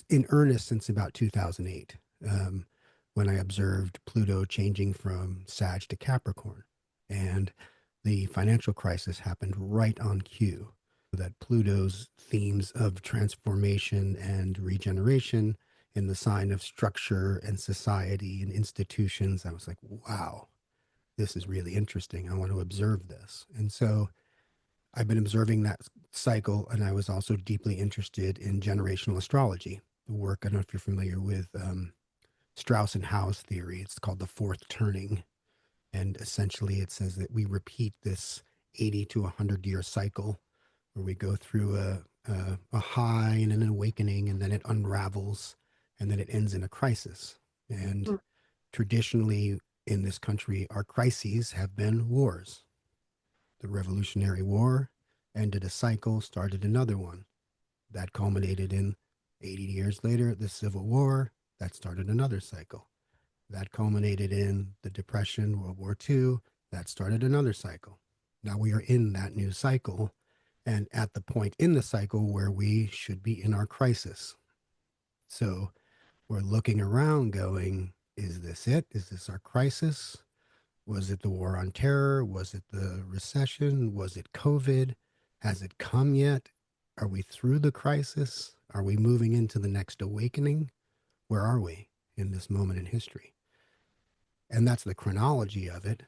in earnest since about 2008, when I observed Pluto changing from Sag to Capricorn. And the financial crisis happened right on cue. That Pluto's themes of transformation and regeneration in the sign of structure and society and institutions, I was like, wow, this is really interesting. I want to observe this. And so I've been observing that cycle, and I was also deeply interested in generational astrology. The work, I don't know if you're familiar with Strauss and Howe's theory. It's called the fourth turning. And essentially, it says that we repeat this 80 to 100-year cycle where we go through a high and an awakening, and then it unravels, and then it ends in a crisis. And traditionally, in this country, our crises have been wars. The Revolutionary War ended a cycle, started another one. That culminated in 80 years later, the Civil War. That started another cycle. That culminated in the Depression, World War II. That started another cycle. Now we are in that new cycle and at the point in the cycle where we should be in our crisis. So we're looking around going, is this it? Is this our crisis? Was it the war on terror? Was it the recession? Was it COVID? Has it come yet? Are we through the crisis? Are we moving into the next awakening? Where are we in this moment in history? And that's the chronology of it.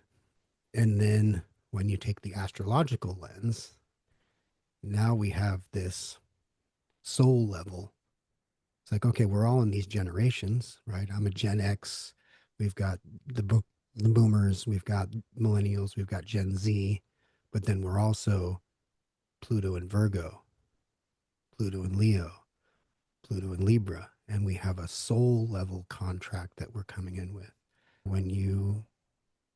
And then when you take the astrological lens, now we have this soul level. It's like, okay, we're all in these generations, right? I'm a Gen X. We've got the boomers, we've got millennials, we've got Gen Z, but then we're also Pluto and Virgo, Pluto and Leo, Pluto and Libra, and we have a soul level contract that we're coming in with. When you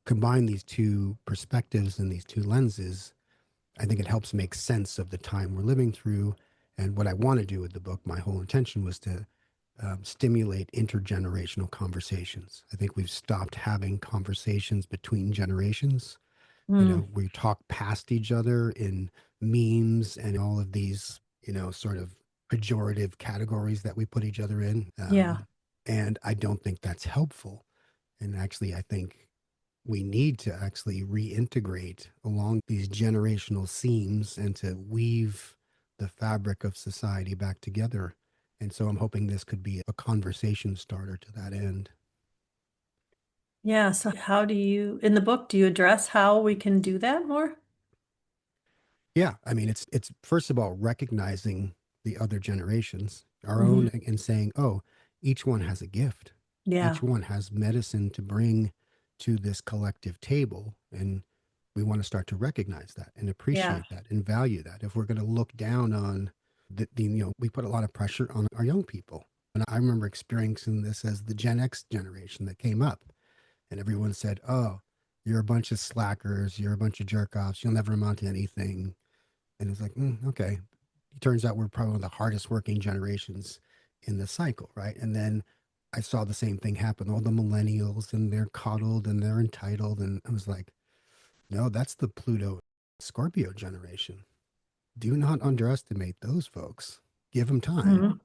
combine these two perspectives and these two lenses, I think it helps make sense of the time we're living through. And what I want to do with the book, my whole intention was to stimulate intergenerational conversations. I think we've stopped having conversations between generations. You Mm, know, we talk past each other in memes and all of these, sort of pejorative categories that we put each other in. yeah. And I don't think that's helpful. And actually, I think we need to actually reintegrate along these generational seams and to weave the fabric of society back together. And so I'm hoping this could be a conversation starter to that end. Yeah. So how do you, in the book, do you address how we can do that more? Yeah, I mean, it's first of all recognizing the other generations, our Hmm. own, and saying, oh, each one has a gift. Yeah. Each one has medicine to bring to this collective table, and we want to start to recognize that and Yeah. appreciate that and value that. If we're going to look down on we put a lot of pressure on our young people. And I remember experiencing this as the Gen X generation that came up, and everyone said, "Oh, you're a bunch of slackers. You're a bunch of jerk offs. You'll never amount to anything." And it's like, okay. It turns out we're probably one of the hardest working generations in the cycle, right? And then I saw the same thing happen. All the millennials and they're coddled and they're entitled. And I was like, no, that's the Pluto Scorpio generation. Do not underestimate those folks. Give them time. Mhm.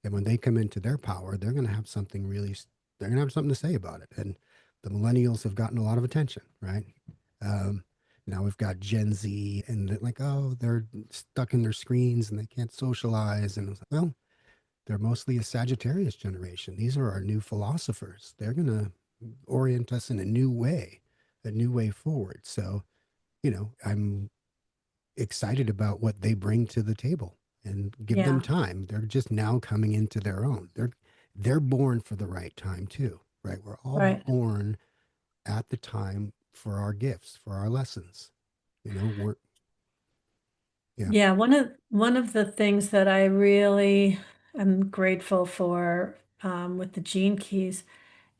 And when they come into their power, they're going to have something really, they're going to have something to say about it. And the millennials have gotten a lot of attention, right? Um, Now we've got Gen Z and they're like, oh, they're stuck in their screens and they can't socialize. And it's like, well, they're mostly a Sagittarius generation. These are our new philosophers. They're going to orient us in a new way forward. So, I'm excited about what they bring to the table and give them Yeah. time. They're just now coming into their own. They're born for the right time too, right? We're all Right. born at the time for our gifts, for our lessons. We're yeah. Yeah. One of the things that I really am grateful for with the gene keys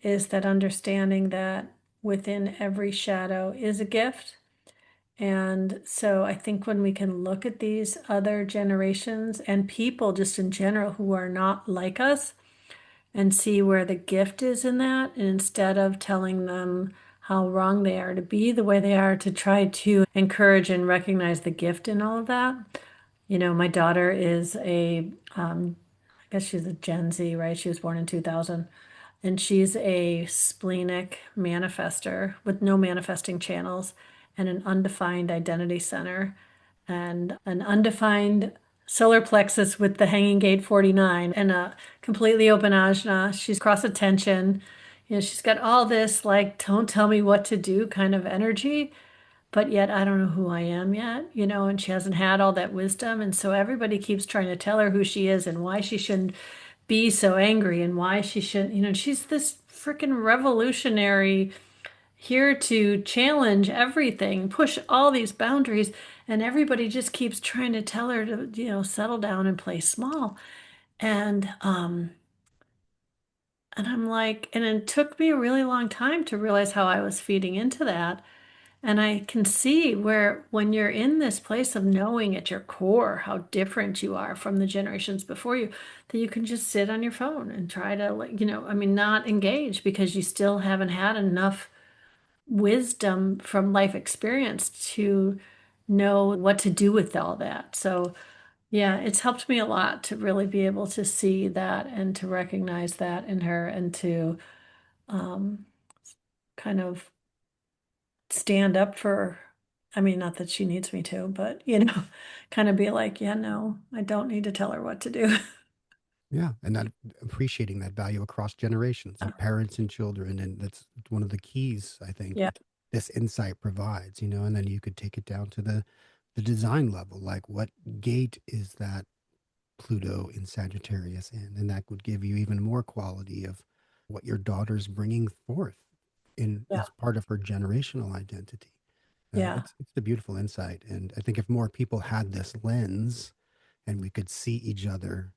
is that understanding that within every shadow is a gift. And so I think when we can look at these other generations and people just in general who are not like us and see where the gift is in that, and instead of telling them how wrong they are to be the way they are, to try to encourage and recognize the gift in all of that. My daughter is I guess she's a Gen Z, right? She was born in 2000. And she's a splenic manifester with no manifesting channels and an undefined identity center and an undefined solar plexus with the hanging gate 49 and a completely open ajna. She's cross attention. She's got all this like, don't tell me what to do kind of energy, but yet I don't know who I am yet, and she hasn't had all that wisdom. And so everybody keeps trying to tell her who she is and why she shouldn't be so angry and why she shouldn't, she's this freaking revolutionary here to challenge everything, push all these boundaries, and everybody just keeps trying to tell her to, settle down and play small. And I'm like, and it took me a really long time to realize how I was feeding into that. And I can see where when you're in this place of knowing at your core how different you are from the generations before you, that you can just sit on your phone and try to, like, I mean, not engage because you still haven't had enough wisdom from life experience to know what to do with all that. So, yeah, it's helped me a lot to really be able to see that and to recognize that in her and to um, kind of stand up for, I mean, not that she needs me to, but, kind of be like, yeah, no, I don't need to tell her what to do. Yeah, and that appreciating that value across generations and parents and children, and that's one of the keys I think Yeah, this insight provides. And then you could take it down to the design level, like what gate is that Pluto in Sagittarius in, and that would give you even more quality of what your daughter's bringing forth in yeah, as part of her generational identity. yeah, It's a beautiful insight, and I think if more people had this lens and we could see each other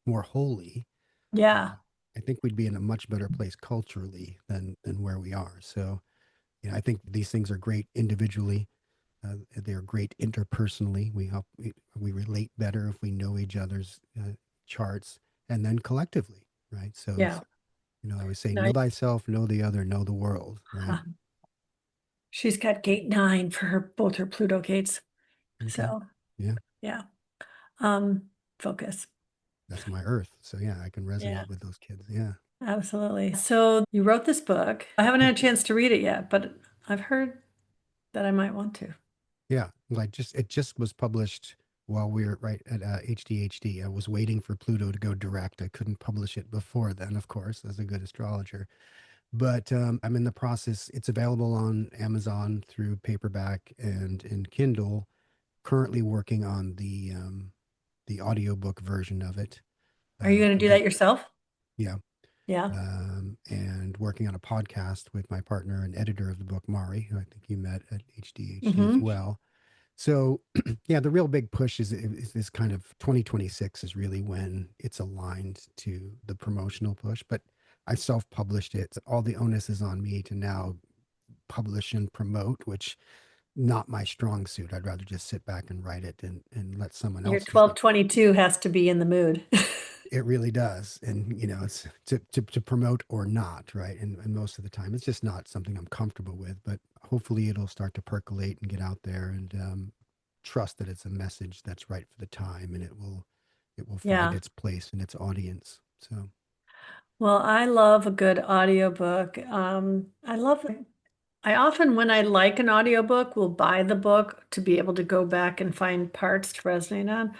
more wholly, yeah, uh, I think we'd be in a much better place culturally than where we are. So I think these things are great individually. They're great interpersonally. We relate better if we know each other's charts, and then collectively, right? So it's, Yeah. I always say, know Nice. thyself, know the other, know the world, right? She's got gate 9 for her both her Pluto gates. Okay. So Yeah, yeah. Um, Focus. that's my Earth. So yeah, I can Yeah, resonate with those kids. Yeah. absolutely. So you wrote this book. I haven't had a chance to read it yet, but I've heard that I might want to. Yeah, like just it just was published while we were right at HDHD. I was waiting for Pluto to go direct. I couldn't publish it before then, of course, as a good astrologer. But I'm in the process. It's available on Amazon through paperback and in Kindle. Currently working on the audiobook version of it. Are you going to do Again, that yourself? yeah, Yeah. and working on a podcast with my partner and editor of the book, Mari, who I think you met at HDHD as Hmm. well. So, yeah, the real big push is this kind of 2026 is really when it's aligned to the promotional push. But I self-published it. All the onus is on me to now publish and promote, which not my strong suit. I'd rather just sit back and write it and let someone Your else do it. 1222 has to be in the mood. It really does. And, it's to promote or not, right? And most of the time, it's just not something I'm comfortable with. But hopefully, it'll start to percolate and get out there, and trust that it's a message that's right for the time, and it will find Yeah. its place in its audience. So, Well, I love a good audiobook. I often, when I like an audiobook, will buy the book to be able to go back and find parts to resonate on.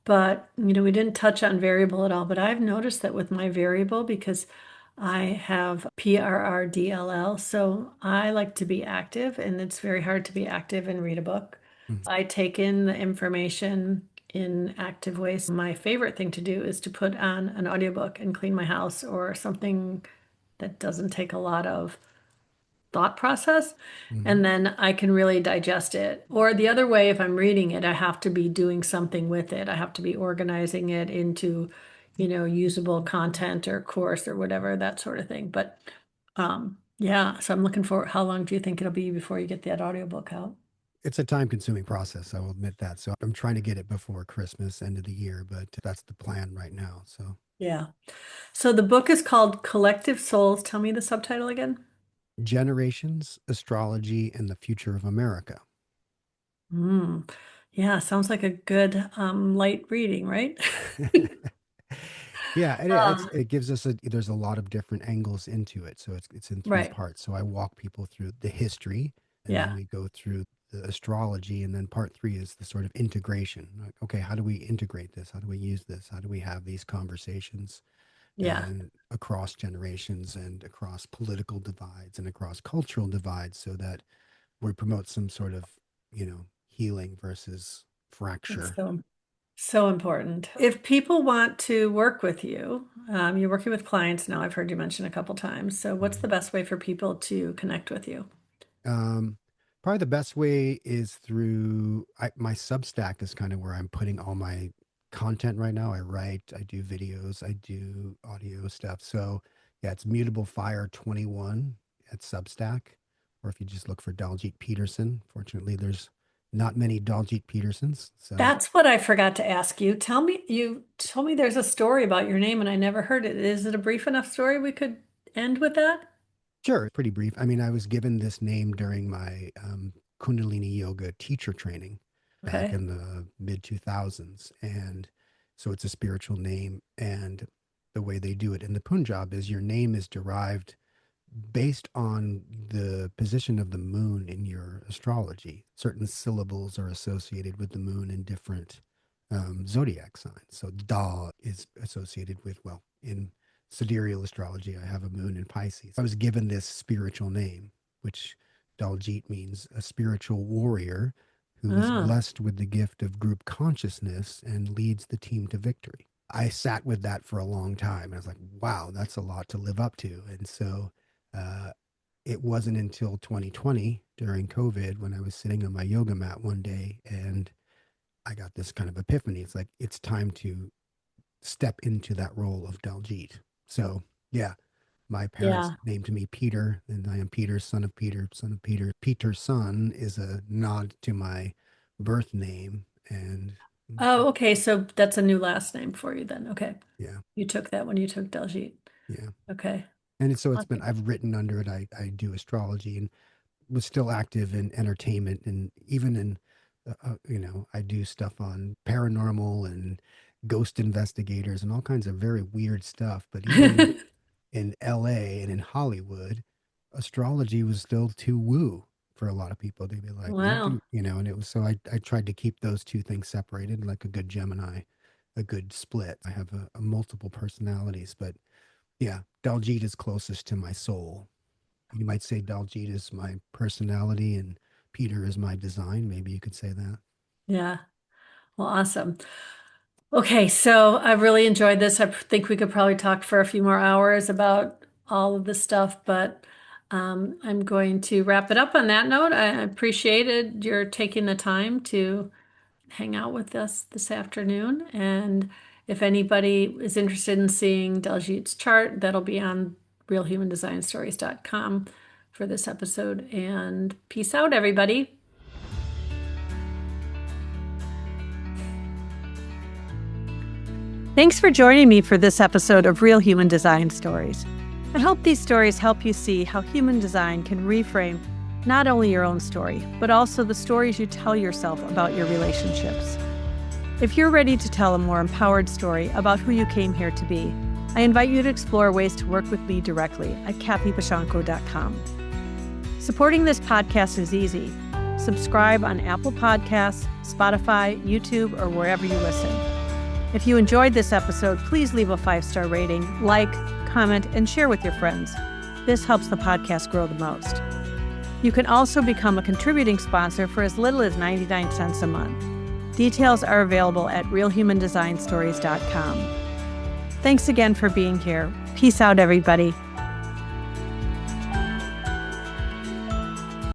But, we didn't touch on variable at all, but I've noticed that with my variable, because I have PRRDLL, so I like to be active, and it's very hard to be active and read a book. mm, I take in the information in active ways. My favorite thing to do is to put on an audiobook and clean my house or something that doesn't take a lot of thought process, mhm, and then I can really digest it. Or the other way, if I'm reading it, I have to be doing something with it. I have to be organizing it into, usable content or course or whatever, that sort of thing. But yeah, so I'm looking for how long do you think it'll be before you get that audiobook out? it's a time-consuming process. I will admit that. So I'm trying to get it before Christmas, end of the year, but that's the plan right now. So, Yeah. So the book is called Collective Souls. Tell me the subtitle again. generations, astrology, and the future of America. Mm. Yeah, sounds like a good light reading, right? Yeah, Um, it gives us there's a lot of different angles into it. So it's in three right. parts. So I walk people through the history, and then Yeah. we go through the astrology, and then part three is the sort of integration. Like, okay, how do we integrate this? How do we use this? How do we have these conversations Yeah. and across generations and across political divides and across cultural divides so that we promote some sort of, healing versus That's fracture. so important. If people want to work with you, you're working with clients now, I've heard you mention a couple times. So what's the Mhm. best way for people to connect with you? Um, Probably the best way is through my Substack is kind of where I'm putting all my content right now. I write, I do videos, I do audio stuff. So yeah, it's Mutable Fire 21 at Substack, or if you just look for Daljeet Peterson. Fortunately, there's not many Daljeet Petersons. So That's what I forgot to ask you. You told me there's a story about your name and I never heard it. Is it a brief enough story we could end with that? sure, pretty brief. I mean, I was given this name during my Kundalini yoga teacher training back Okay. in the mid 2000s. And so it's a spiritual name. And the way they do it in the Punjab is your name is derived based on the position of the moon in your astrology. Certain syllables are associated with the moon in different zodiac signs. So Da is associated with, well, in sidereal astrology, I have a moon in Pisces. I was given this spiritual name, which Daljit means a spiritual warrior who is Ah, blessed with the gift of group consciousness and leads the team to victory. I sat with that for a long time. I was like, wow, that's a lot to live up to. And so uh, it wasn't until 2020 during COVID when I was sitting on my yoga mat one day and I got this kind of epiphany. It's like, it's time to step into that role of Daljeet. So, yeah, My parents Yeah. named me Peter, and I am Peter, son of Peter, son of Peter. Peterson is a nod to my birth name. And Oh, okay. So that's a new last name for you then. Okay. yeah, You took that when you took Daljeet. yeah. Okay. So it's been, Awesome. I've written under it. I do astrology and was still active in entertainment and even in, I do stuff on paranormal and ghost investigators and all kinds of very weird stuff. But even in LA and in Hollywood, astrology was still too woo for a lot of people. They'd be like, you Wow. do, and it was so I tried to keep those two things separated like a good Gemini, a good split. I have a multiple personalities, but yeah, Daljeet is closest to my soul. You might say Daljeet is my personality and Peter is my design. Maybe you could say that. Yeah. Well, awesome. Okay, so I've really enjoyed this. I think we could probably talk for a few more hours about all of this stuff, but I'm going to wrap it up on that note. I appreciated your taking the time to hang out with us this afternoon. And if anybody is interested in seeing Daljeet's chart, that'll be on realhumandesignstories.com for this episode. And peace out, everybody. Thanks for joining me for this episode of Real Human Design Stories. I hope these stories help you see how human design can reframe not only your own story, but also the stories you tell yourself about your relationships. If you're ready to tell a more empowered story about who you came here to be, I invite you to explore ways to work with me directly at kathypashanko.com. Supporting this podcast is easy. Subscribe on Apple Podcasts, Spotify, YouTube, or wherever you listen. If you enjoyed this episode, please leave a 5-star rating, like, comment, and share with your friends. This helps the podcast grow the most. You can also become a contributing sponsor for as little as 99 cents a month. Details are available at realhumandesignstories.com. Thanks again for being here. Peace out, everybody.